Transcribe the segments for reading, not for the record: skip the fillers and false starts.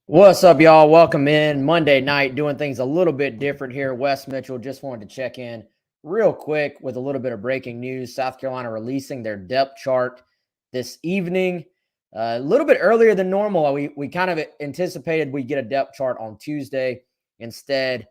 What's up, y'all? Welcome in. Monday night, doing things a little bit different here. Wes Mitchell just wanted to check in real quick with a little bit of breaking news. South Carolina releasing their depth chart this evening, a little bit earlier than normal. We kind of anticipated we'd get a depth chart on Tuesday. Instead,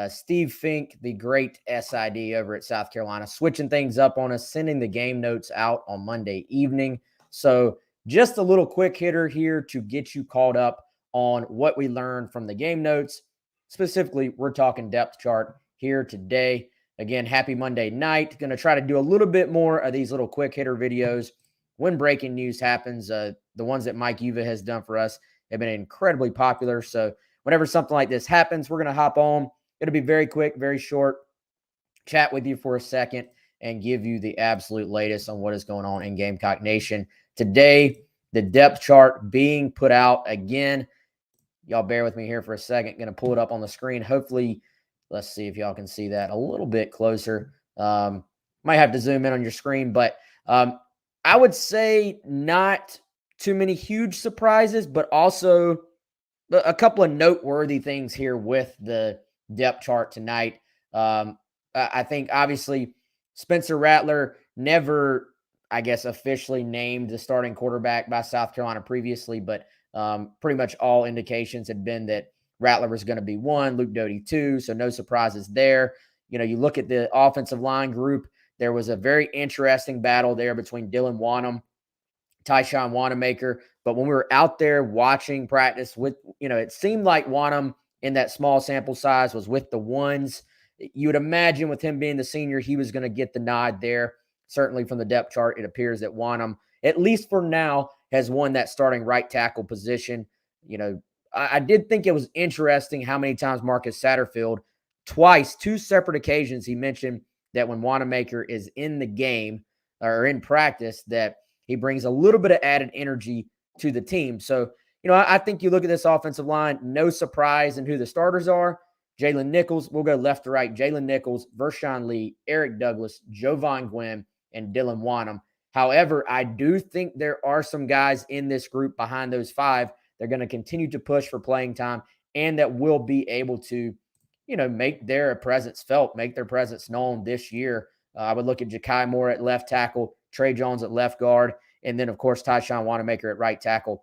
Steve Fink, the great SID over at South Carolina, switching things up on us, sending the game notes out on Monday evening. So just a little quick hitter here to get you caught up on what we learned from the game notes. Specifically, we're talking depth chart here today. Again, happy Monday night. Going to try to do a little bit more of these little quick hitter videos when breaking news happens. The ones that Mike Uva has done for us have been incredibly popular. So whenever something like this happens, we're going to hop on. It'll be very quick, very short, chat with you for a second and give you the absolute latest on what is going on in Gamecock Nation. Today, the depth chart being put out again. Y'all bear with me here for a second. Going to pull it up on the screen. Hopefully, let's see if y'all can see that a little bit closer. Might have to zoom in on your screen, but I would say not too many huge surprises, but also a couple of noteworthy things here with the depth chart tonight. I think, obviously, Spencer Rattler never, I guess, officially named the starting quarterback by South Carolina previously, but pretty much all indications had been that Rattler was going to be 1, Luke Doty 2, so no surprises there. You know, you look at the offensive line group, there was a very interesting battle there between Dylan Wonnum, Tyshawn Wanamaker, but when we were out there watching practice with, it seemed like Wonnum in that small sample size was with the ones. You would imagine with him being the senior, he was going to get the nod there. Certainly from the depth chart, it appears that Wonnum, at least for now, has won that starting right tackle position. I did think it was interesting how many times Marcus Satterfield, twice, 2 separate occasions, he mentioned that when Wanamaker is in the game or in practice, that he brings a little bit of added energy to the team. So, I think you look at this offensive line, no surprise in who the starters are. Jalen Nichols, we'll go left to right. Jalen Nichols, Vershawn Lee, Eric Douglas, Jovan Gwynn, and Dylan Wonnum. However, I do think there are some guys in this group behind those 5. They're going to continue to push for playing time and that will be able to, make their presence felt, make their presence known this year. I would look at Ja'Kai Moore at left tackle, Trey Jones at left guard, and then, of course, Tyshawn Wanamaker at right tackle.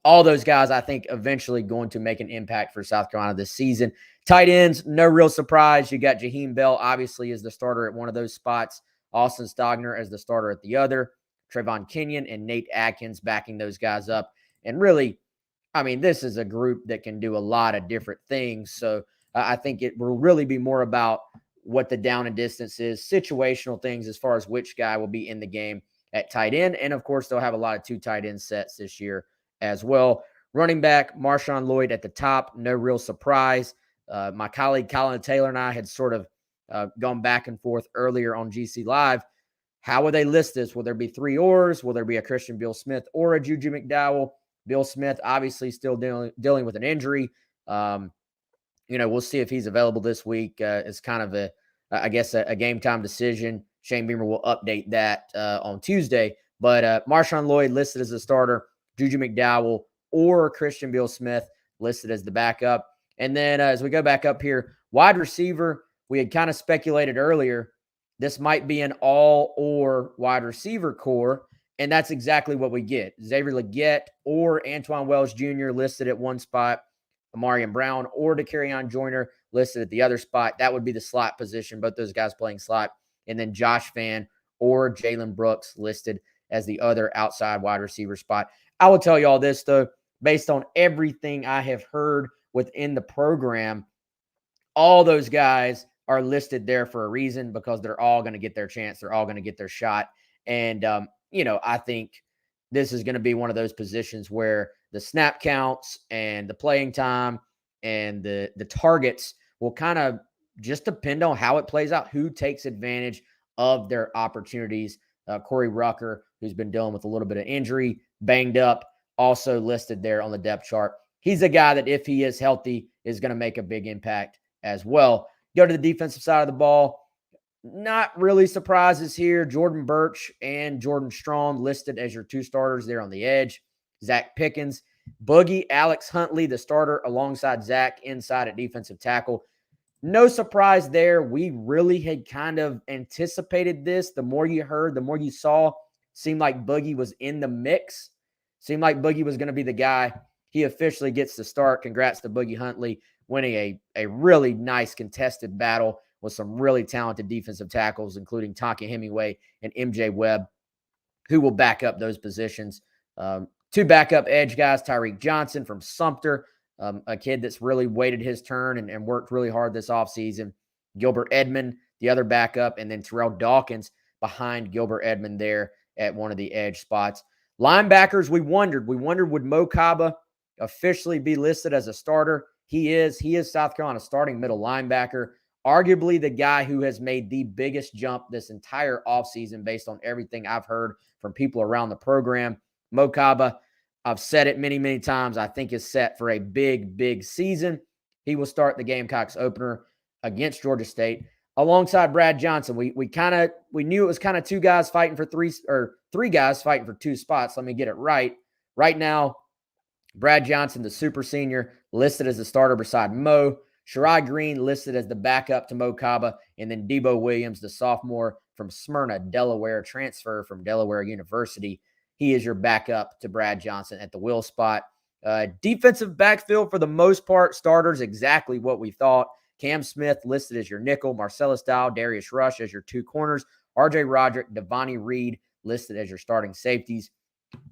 All those guys, I think, eventually going to make an impact for South Carolina this season. Tight ends, no real surprise. You got Jaheim Bell, obviously, as the starter at one of those spots. Austin Stogner as the starter at the other, Trayvon Kenyon and Nate Atkins backing those guys up. And really, this is a group that can do a lot of different things. So I think it will really be more about what the down and distance is, situational things as far as which guy will be in the game at tight end. And, of course, they'll have a lot of 2 tight end sets this year as well. Running back, MarShawn Lloyd at the top, no real surprise. My colleague Colin Taylor and I had sort of gone back and forth earlier on GC Live. How will they list this? Will there be 3 ors? Will there be a Christian Beal-Smith or a Juju McDowell? Beal-Smith obviously still dealing with an injury. We'll see if he's available this week. It's kind of a game time decision. Shane Beamer will update that on Tuesday. But MarShawn Lloyd listed as a starter, Juju McDowell or Christian Beal-Smith listed as the backup. And then as we go back up here, wide receiver, we had kind of speculated earlier, this might be an all-or wide receiver core, and that's exactly what we get. Xavier Legette or Antoine Wells Jr. listed at one spot, Amarian Brown or DeCarrion Joyner listed at the other spot. That would be the slot position, both those guys playing slot. And then Josh Vann or Jalen Brooks listed as the other outside wide receiver spot. I will tell you all this, though, based on everything I have heard within the program, all those guys are listed there for a reason because they're all going to get their chance. They're all going to get their shot. And, I think this is going to be one of those positions where the snap counts and the playing time and the targets will kind of just depend on how it plays out, who takes advantage of their opportunities. Corey Rucker, who's been dealing with a little bit of injury, banged up, also listed there on the depth chart. He's a guy that, if he is healthy, is going to make a big impact as well. Go to the defensive side of the ball. Not really surprises here. Jordan Birch and Jordan Strong listed as your two starters there on the edge. Zach Pickens, Boogie, Alex Huntley, the starter alongside Zach inside at defensive tackle. No surprise there. We really had kind of anticipated this. The more you heard, the more you saw, seemed like Boogie was in the mix. Seemed like Boogie was going to be the guy. He officially gets the start. Congrats to Boogie Huntley, winning a really nice contested battle with some really talented defensive tackles, including Tonka Hemingway and MJ Webb, who will back up those positions. Two backup edge guys, Tyreek Johnson from Sumter, a kid that's really waited his turn and worked really hard this offseason. Gilbert Edmond, the other backup, and then Terrell Dawkins behind Gilbert Edmond there at one of the edge spots. Linebackers, we wondered would Mo Kaba officially be listed as a starter? He is South Carolina's starting middle linebacker, arguably the guy who has made the biggest jump this entire offseason based on everything I've heard from people around the program. Mo Kaba, I've said it many, many times, I think is set for a big, big season. He will start the Gamecocks opener against Georgia State alongside Brad Johnson. We knew it was kind of three guys fighting for two spots. Let me get it right. Right now, Brad Johnson, the super senior, listed as the starter beside Mo. Shirai Green listed as the backup to Mo Kaba, and then Debo Williams, the sophomore from Smyrna, Delaware, transfer from Delaware University. He is your backup to Brad Johnson at the will spot. Defensive backfield, for the most part, starters exactly what we thought. Cam Smith listed as your nickel, Marcellus Dow, Darius Rush as your two corners, RJ Roderick, Devontae Reed listed as your starting safeties.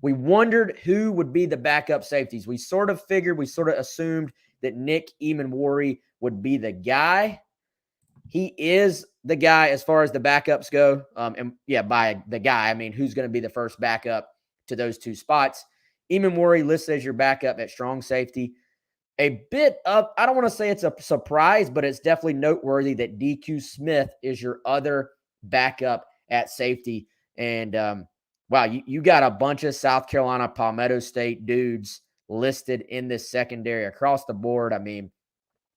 We wondered who would be the backup safeties. We sort of assumed that Nick Emanwari would be the guy. He is the guy as far as the backups go. By the guy, I mean who's going to be the first backup to those two spots. Emanwari listed as your backup at strong safety. A bit of, I don't want to say it's a surprise, but it's definitely noteworthy that DQ Smith is your other backup at safety. And wow, you got a bunch of South Carolina, Palmetto State dudes listed in this secondary across the board. I mean,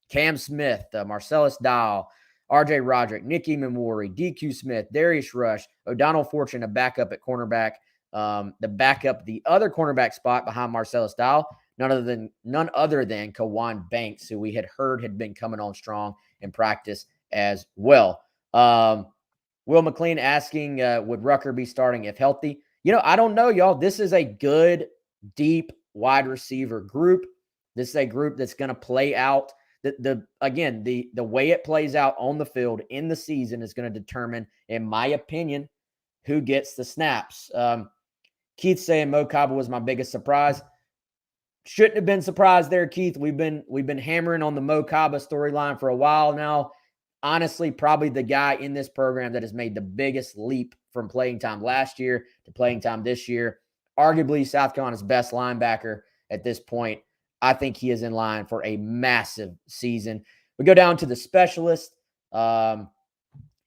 Cam Smith, Marcellus Dow, RJ Roderick, Nick Emanwari, DQ Smith, Darius Rush, O'Donnell Fortune, a backup at cornerback. The other cornerback spot behind Marcellus Dow, none other than Kawan Banks, who we had heard had been coming on strong in practice as well. Will McLean asking, would Rucker be starting if healthy? I don't know, y'all. This is a good, deep wide receiver group. This is a group that's going to play out. The way it plays out on the field in the season is going to determine, in my opinion, who gets the snaps. Keith saying Mo Kaba was my biggest surprise. Shouldn't have been surprised there, Keith. We've been hammering on the Mo Kaba storyline for a while now. Honestly, probably the guy in this program that has made the biggest leap from playing time last year to playing time this year. Arguably South Carolina's best linebacker at this point. I think he is in line for a massive season. We go down to the specialist.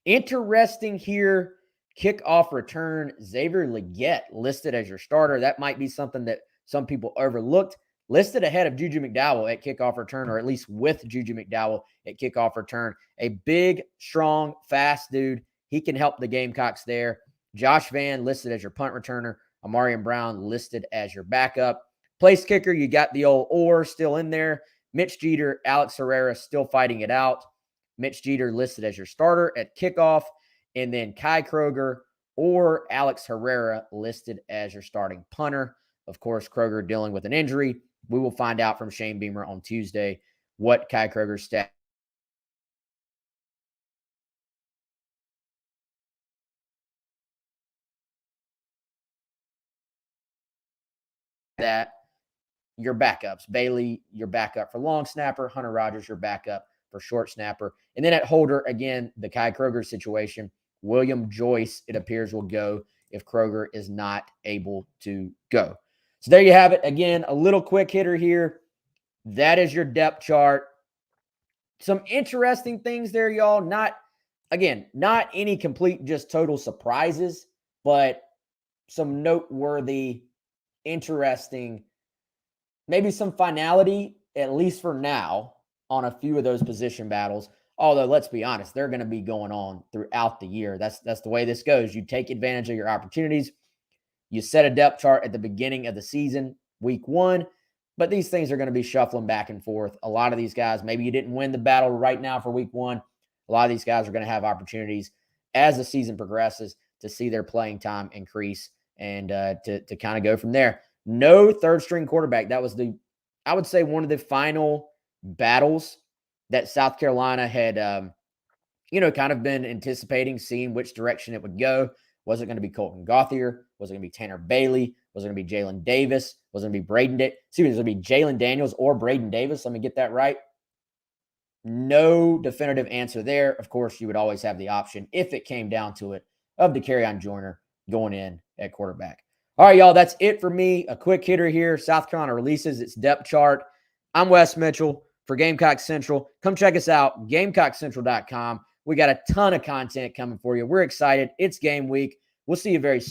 Interesting here. Kickoff return, Xavier Legette listed as your starter. That might be something that some people overlooked. Listed ahead of Juju McDowell at kickoff return, or at least with Juju McDowell at kickoff return. A big, strong, fast dude. He can help the Gamecocks there. Josh Vann listed as your punt returner. Amarian Brown listed as your backup. Place kicker, you got the old Orr still in there. Mitch Jeter, Alex Herrera still fighting it out. Mitch Jeter listed as your starter at kickoff. And then Kai Kroger or Alex Herrera listed as your starting punter. Of course, Kroger dealing with an injury. We will find out from Shane Beamer on Tuesday what Kai Kroger's stat. That your backups. Bailey, your backup for long snapper. Hunter Rogers, your backup for short snapper. And then at holder, again, the Kai Kroger situation, William Joyce, it appears, will go if Kroger is not able to go. So there you have it. Again, a little quick hitter here. That is your depth chart. Some interesting things there, y'all. Not any complete, just total surprises, but some noteworthy, interesting, maybe some finality, at least for now, on a few of those position battles. Although, let's be honest, they're going to be going on throughout the year. That's the way this goes. You take advantage of your opportunities. You set a depth chart at the beginning of the season, week 1, but these things are going to be shuffling back and forth. A lot of these guys, maybe you didn't win the battle right now for week 1. A lot of these guys are going to have opportunities as the season progresses to see their playing time increase and to kind of go from there. No third-string quarterback. That was I would say, one of the final battles that South Carolina had, kind of been anticipating, seeing which direction it would go. Was it going to be Colton Gauthier? Was it going to be Tanner Bailey? Was it going to be Jalen Davis? Was it going to be Braden? Was it going to be Jalen Daniels or Braden Davis? Let me get that right. No definitive answer there. Of course, you would always have the option, if it came down to it, of DeCarrion Joyner going in at quarterback. All right, y'all, that's it for me. A quick hitter here. South Carolina releases its depth chart. I'm Wes Mitchell for Gamecock Central. Come check us out, GamecockCentral.com. We got a ton of content coming for you. We're excited. It's game week. We'll see you very soon.